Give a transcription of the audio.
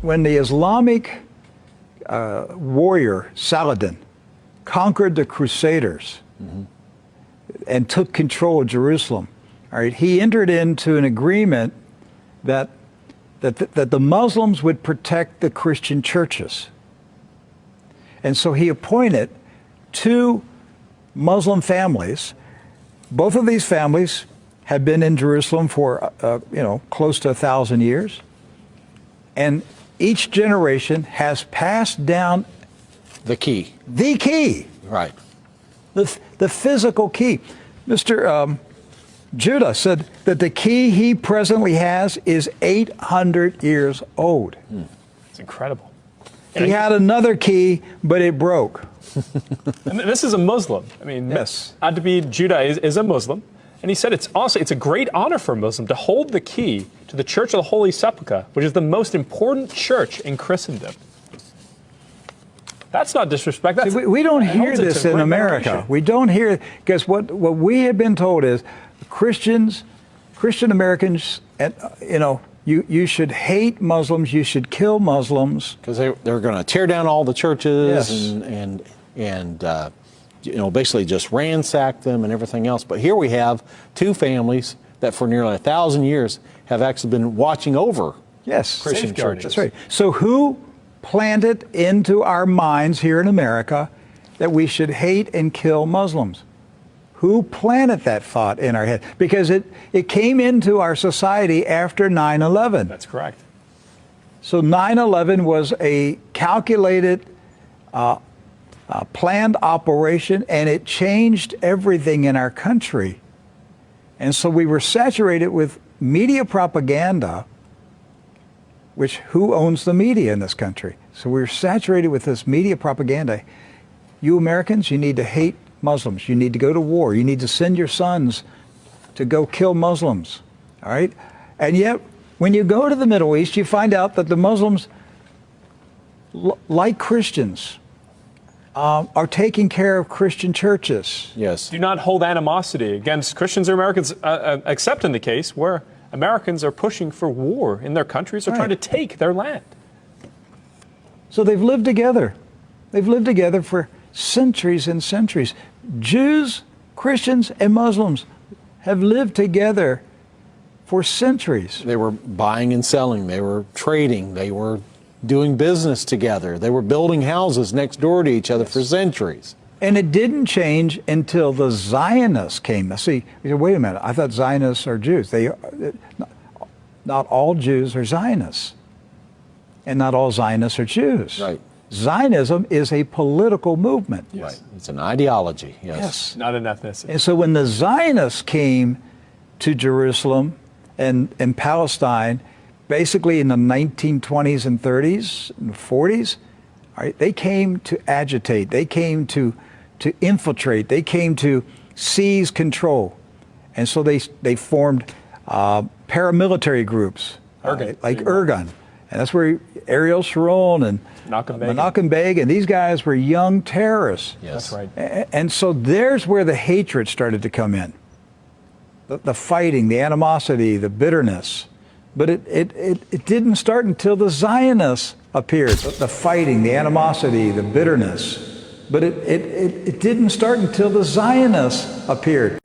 when the Islamic warrior Saladin conquered the Crusaders and took control of Jerusalem, all right, he entered into an agreement that the Muslims would protect the Christian churches. And so he appointed 2 Muslim families. Both of these families have been in Jerusalem for, close to 1,000 years. And each generation has passed down the key. The key. Right. The physical key. Mr. Judah said that the key he presently has is 800 years old. It's incredible. He had another key, but it broke. And this is a Muslim. I mean, yes. Adbi Judah is a Muslim. And he said it's a great honor for a Muslim to hold the key to the Church of the Holy Sepulchre, which is the most important church in Christendom. That's not disrespect. That's, we don't hear this in America. We don't hear, because what we have been told is Christian Americans, you should hate Muslims, you should kill Muslims. Because they're going to tear down all the churches and basically just ransack them and everything else. But here we have 2 families that for nearly 1,000 years have actually been watching over Christian churches. That's right. So who planted into our minds here in America that we should hate and kill Muslims? Who planted that thought in our head? Because it came into our society after 9/11. That's correct. So 9/11 was a calculated, planned operation, and it changed everything in our country. And so we were saturated with media propaganda, which who owns the media in this country? So we're saturated with this media propaganda. You Americans, you need to hate Muslims. You need to go to war. You need to send your sons to go kill Muslims. All right? And yet, when you go to the Middle East, you find out that the Muslims, like Christians, are taking care of Christian churches. Yes. Do not hold animosity against Christians or Americans, except in the case where Americans are pushing for war in their countries or trying to take their land. So they've lived together. They've lived together for centuries and centuries. Jews, Christians, and Muslims have lived together for centuries. They were buying and selling. They were trading. They were doing business together. They were building houses next door to each other for centuries. And it didn't change until the Zionists came. Now, see, you say, wait a minute, I thought Zionists are Jews. Not all Jews are Zionists. And not all Zionists are Jews. Right. Zionism is a political movement. Yes. Right. It's an ideology. Yes. Not an ethnicity. And so when the Zionists came to Jerusalem and Palestine, basically in the 1920s and 30s and 40s, all right, they came to agitate. They came to infiltrate. They came to seize control. And so they formed paramilitary groups, like Irgun. And that's where Ariel Sharon and Menachem Begin, these guys were young terrorists. Yes. That's right. And so there's where the hatred started to come in. The fighting, the animosity, the bitterness. But it didn't start until the Zionists appeared. The fighting, the animosity, the bitterness. But it didn't start until the Zionists appeared.